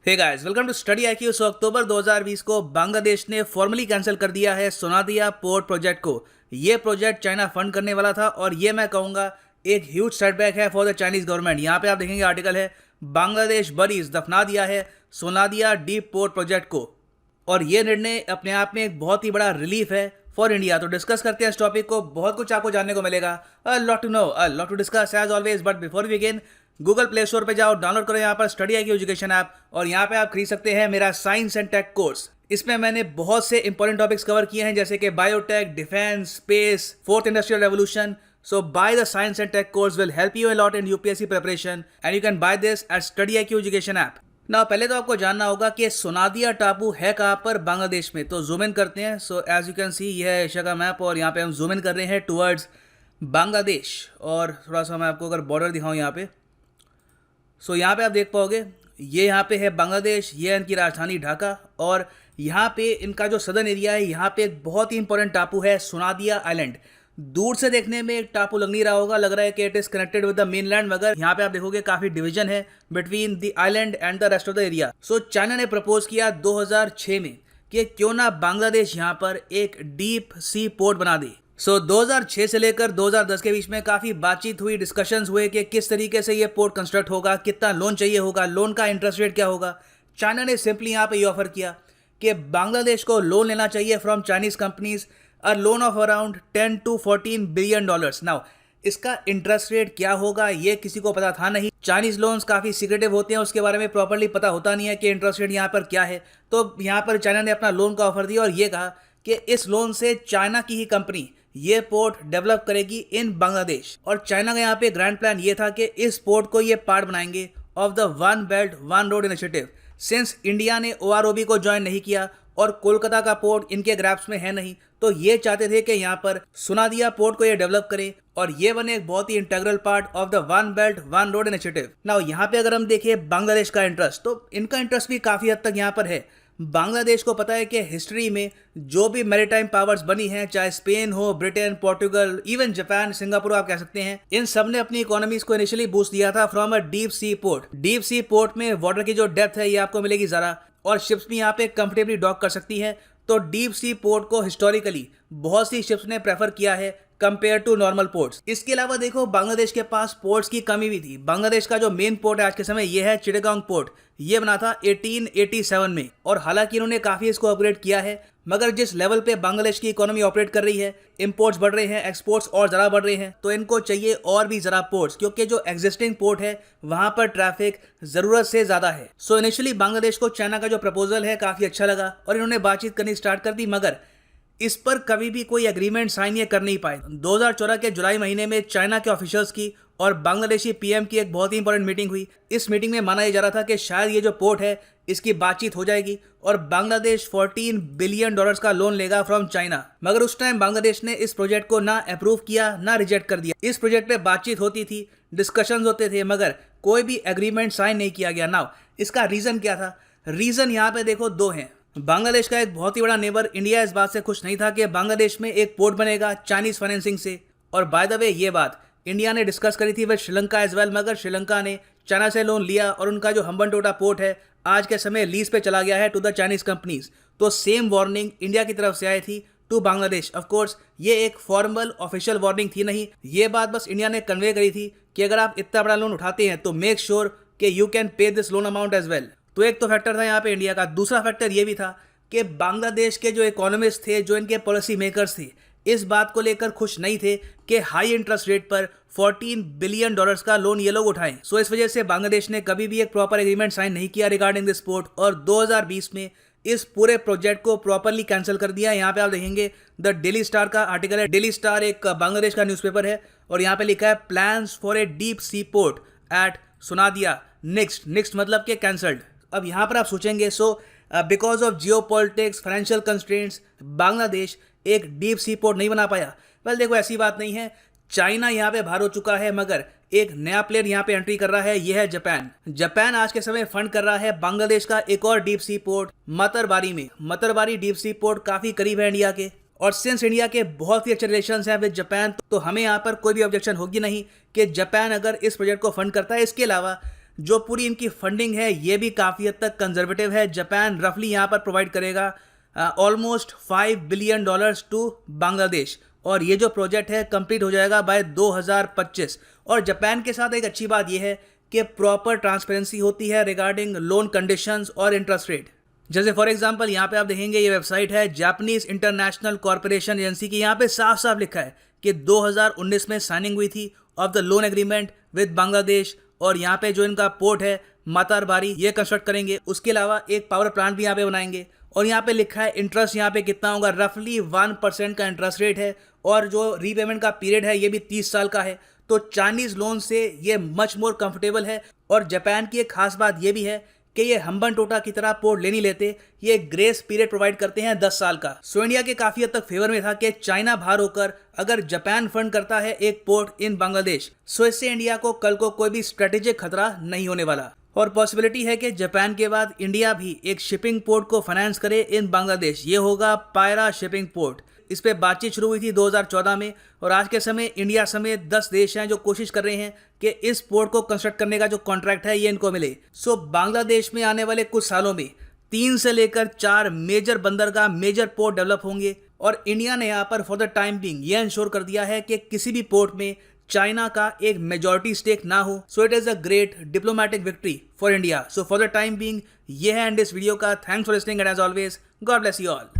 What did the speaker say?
Hey guys, welcome to study IQ. अक्टूबर 2020 को बांग्लादेश ने फॉर्मली कैंसिल कर दिया है सोनादिया पोर्ट प्रोजेक्ट को। ये प्रोजेक्ट चाइना फंड करने वाला था और ये मैं कहूँगा एक ह्यूज सेटबैक है फॉर द चाइनीज गवर्नमेंट। यहाँ पे आप देखेंगे आर्टिकल है बांग्लादेश बरीज दफना दिया है सोनादिया डीप पोर्ट प्रोजेक्ट को, और ये निर्णय अपने आप में एक बहुत ही बड़ा रिलीफ है फॉर इंडिया। तो डिस्कस करते हैं इस टॉपिक को, बहुत कुछ आपको जानने को मिलेगा, a lot to know, a lot to discuss as always. But before we begin, Google Play Store पे जाओ, डाउनलोड करो यहाँ पर स्टडी आईक्यू एजुकेशन ऐप, और यहाँ पे आप खरीद सकते हैं मेरा साइंस एंड टेक कोर्स। इसमें मैंने बहुत से इंपॉर्टेंट टॉपिक्स कवर किए हैं जैसे कि biotech, defence, space, fourth industrial revolution. So buy the science and tech course will help you a lot in UPSC preparation and you can buy this at Study IQ Education app. Now पहले तो आपको जानना होगा कि सोनादिया टापू है कहाँ पर बांग्लादेश में। तो जूम इन करते हैं। So as you can see यह है एशिया का मैप और यहाँ पे हम जूम इन कर रहे हैं टुवर्ड्स बांग्लादेश। और थोड़ा सा मैं आपको अगर बॉर्डर दिखाऊँ यहाँ पे, सो यहाँ पे आप देख पाओगे ये यहाँ पे है बांग्लादेश, ये है इनकी राजधानी ढाका, और यहाँ पे इनका जो सदर्न एरिया है यहाँ पे एक बहुत ही इंपॉर्टेंट टापू है सोनादिया आइलैंड। दूर से देखने में एक टापू लग नहीं रहा होगा, लग रहा है कि it is connected with the mainland, मगर यहाँ पे आप देखोगे काफी डिवीजन है between the island and the rest of the area. So China ने प्रपोज किया 2006 में कि क्यों ना बांग्लादेश यहाँ पर एक डीप सी पोर्ट बना दे। सो 2006 से लेकर 2010 के बीच में काफी बातचीत हुई, डिस्कशंस हुए कि किस तरीके से ये पोर्ट कंस्ट्रक्ट होगा, कितना लोन चाहिए होगा, लोन का इंटरेस्ट रेट क्या होगा। चाइना ने सिंपली यहाँ पे ये ऑफर किया कि बांग्लादेश को लोन लेना चाहिए from Chinese companies, a loan of around 10 to 14 billion dollars. Now इसका इंटरेस्ट रेट क्या होगा ये किसी को पता था नहीं। चाइनीज लोन्स काफी सीक्रेटिव होते हैं, उसके बारे में प्रॉपर्ली पता होता नहीं है कि इंटरेस्ट रेट यहाँ पर क्या है। तो यहाँ पर चाइना ने अपना लोन का ऑफर दिया और ये कहा कि इस लोन से चाइना की ही कंपनी ये पोर्ट डेवलप करेगी इन बांग्लादेश। और चाइना का यहाँ पे ग्रैंड प्लान ये था कि इस पोर्ट को ये पार्ट बनाएंगे of the one belt one road initiative. Since India ने OROB को ज्वाइन नहीं किया और कोलकाता का पोर्ट इनके ग्रैप्स में है नहीं, तो ये चाहते थे कि यहाँ पर सोनादिया पोर्ट को ये डेवलप करें और ये बने एक बहुत ही integral part of the one belt one road initiative. Now यहाँ पे अगर हम देखें बांग्लादेश का इंटरेस्ट, तो इनका इंटरेस्ट भी काफी हद तक यहाँ पर है। बांग्लादेश को पता है कि हिस्ट्री में जो भी मैरीटाइम पावर्स बनी हैं, चाहे स्पेन हो, Britain, Portugal, even Japan, Singapore आप कह सकते हैं, इन सब ने अपनी इकोनॉमीज को इनिशियली बूस्ट दिया था from a deep sea port. Deep sea port में वाटर की जो डेप्थ है ये आपको मिलेगी ज़रा, और शिप्स भी यहाँ पे कंफर्टेबली डॉक कर सकती है। तो डीप सी पोर्ट को हिस्टोरिकली बहुत सी शिप्स ने प्रेफर किया है कंपेयर टू नॉर्मल पोर्ट्स। इसके अलावा देखो बांग्लादेश के पास पोर्ट्स की कमी भी थी। बांग्लादेश का जो मेन पोर्ट है आज के समय ये है चिटागोंग पोर्ट। ये बना था 1887 में, और हालांकि इन्होंने काफी इसको अपग्रेड किया है, मगर जिस लेवल पे बांग्लादेश की इकोनॉमी ऑपरेट कर रही है, इंपोर्ट्स बढ़ रहे हैं, एक्सपोर्ट्स और ज़रा बढ़ रहे हैं, तो इनको चाहिए और भी ज़रा पोर्ट्स, क्योंकि जो एग्जिस्टिंग पोर्ट है वहाँ पर ट्रैफिक ज़रूरत से ज़्यादा है। सो इनिशियली बांग्लादेश को चाइना का जो प्रपोजल है काफ़ी अच्छा लगा और इन्होंने बातचीत करनी स्टार्ट कर दी, मगर इस पर कभी भी कोई एग्रीमेंट साइन ये कर नहीं पाए। 2014 के जुलाई महीने में चाइना के ऑफिशियल्स की और बांग्लादेशी पीएम की एक बहुत ही इंपॉर्टेंट मीटिंग हुई। इस मीटिंग में माना जा रहा था कि शायद ये जो पोर्ट है इसकी बातचीत हो जाएगी और बांग्लादेश 14 बिलियन डॉलर्स का लोन लेगा फ्रॉम चाइना। मगर उस टाइम बांग्लादेश ने इस प्रोजेक्ट को ना अप्रूव किया ना रिजेक्ट कर दिया। इस प्रोजेक्ट पे बातचीत होती थी, डिस्कशंस होते थे, मगर कोई भी एग्रीमेंट साइन नहीं किया गया। नाउ इसका रीजन क्या था? रीजन यहाँ पे देखो दो हैं। बांग्लादेश का एक बहुत ही बड़ा नेबर इंडिया इस बात से खुश नहीं था कि बांग्लादेश में एक पोर्ट बनेगा चाइनीज फाइनेंसिंग से। और बाय द वे ये बात इंडिया ने डिस्कस करी थी विद श्रीलंका एज वेल, मगर श्रीलंका ने चाइना से लोन लिया और उनका जो हम्बनटोटा पोर्ट है आज के समय लीज पे चला गया है टू द चाइनीज कंपनीज। तो सेम वार्निंग इंडिया की तरफ से आई थी टू बांग्लादेश। ऑफ कोर्स ये एक फॉर्मल ऑफिशियल वार्निंग थी नहीं, ये बात बस इंडिया ने कन्वे करी थी कि अगर आप इतना बड़ा लोन उठाते हैं तो मेक श्योर कि you can pay this loan amount as well. तो एक तो फैक्टर था यहाँ पे इंडिया का। दूसरा फैक्टर ये भी था कि बांग्लादेश के जो इकोनॉमिस्ट थे, जो इनके पॉलिसी मेकर्स थे, इस बात को लेकर खुश नहीं थे कि हाई इंटरेस्ट रेट पर 14 बिलियन डॉलर्स का लोन ये लोग उठाएं। सो इस वजह से बांग्लादेश ने कभी भी एक प्रॉपर एग्रीमेंट साइन नहीं किया रिगार्डिंग दिस पोर्ट, और 2020 में इस पूरे प्रोजेक्ट को प्रॉपरली कैंसिल कर दिया। यहाँ पे आप देखेंगे द डेली स्टार का आर्टिकल है। डेली स्टार एक बांग्लादेश का न्यूज़पेपर है और यहाँ पे लिखा है plans for a deep sea port at Sonadia next मतलब के कैंसल्ड। अब यहाँ पर आप सोचेंगे because of geopolitics, financial constraints, Bangladesh एक डीप सी पोर्ट नहीं बना पाया। वेल देखो ऐसी बात नहीं है, चाइना यहाँ पे बाहर हो चुका है, मगर एक नया प्लेयर यहाँ पे एंट्री कर रहा है, यह है जापान। जापान आज के समय फंड कर रहा है बांग्लादेश का एक और डीप सी पोर्ट मतरबारी में। मतरबारी डीप सी पोर्ट काफी करीब है इंडिया के, और सिंस इंडिया के बहुत ही अच्छे रिलेशंस हैं विद जापान, तो हमें यहाँ पर कोई भी ऑब्जेक्शन होगी नहीं कि जापान अगर इस प्रोजेक्ट को फंड करता है। इसके अलावा जो पूरी इनकी फंडिंग है ये भी काफ़ी हद तक कंजर्वेटिव है। जापान रफली यहाँ पर प्रोवाइड करेगा ऑलमोस्ट $5 बिलियन टू बांग्लादेश, और ये जो प्रोजेक्ट है कंप्लीट हो जाएगा बाय 2025। और जापान के साथ एक अच्छी बात यह है कि प्रॉपर ट्रांसपेरेंसी होती है रिगार्डिंग लोन कंडीशंस और इंटरेस्ट रेट। जैसे फॉर एग्जांपल यहाँ पे आप देखेंगे ये वेबसाइट है जापानीज इंटरनेशनल कॉर्पोरेशन एजेंसी की। यहाँ पे साफ साफ लिखा है कि 2019 में साइनिंग हुई थी of the loan agreement with Bangladesh, और यहाँ पे जो इनका पोर्ट है मातारबारी ये कंस्ट्रक्ट करेंगे। उसके अलावा एक पावर प्लांट भी यहाँ पे बनाएंगे, और यहाँ पे लिखा है इंटरेस्ट यहाँ पे कितना होगा, रफली 1% का इंटरेस्ट रेट है, और जो रीपेमेंट का पीरियड है ये भी 30 साल का है। तो चाइनीज लोन से ये मच मोर कंफर्टेबल है। और जापान की एक खास बात ये भी है कि ये हम्बनटोटा की तरह पोर्ट ले नहीं लेते, ये ग्रेस पीरियड प्रोवाइड करते हैं 10 साल का। सो इंडिया के काफी हद तक फेवर में था कि चाइना बाहर होकर अगर जापान फंड करता है एक पोर्ट इन बांग्लादेश, सो इससे इंडिया को कल को कोई भी स्ट्रेटेजिक खतरा नहीं होने वाला। और पॉसिबिलिटी है कि जापान के बाद इंडिया भी एक शिपिंग पोर्ट को फाइनेंस करे इन बांग्लादेश। ये होगा पायरा शिपिंग पोर्ट। इस पे बातचीत शुरू हुई थी 2014 में, और आज के समय इंडिया समेत 10 देश हैं जो कोशिश कर रहे हैं कि इस पोर्ट को कंस्ट्रक्ट करने का जो कॉन्ट्रैक्ट है ये इनको मिले। सो बांग्लादेश में आने वाले कुछ सालों में 3 से लेकर 4 मेजर बंदरगाह, मेजर पोर्ट डेवलप होंगे, और इंडिया ने यहाँ पर फॉर द टाइम बिंग ये इंश्योर कर दिया है कि किसी भी पोर्ट में चाइना का एक मेजॉरिटी स्टेक ना हो। So it is a great diplomatic victory for India. So for the time being ये है एंड इस वीडियो का। Thanks for listening and as always God bless you all.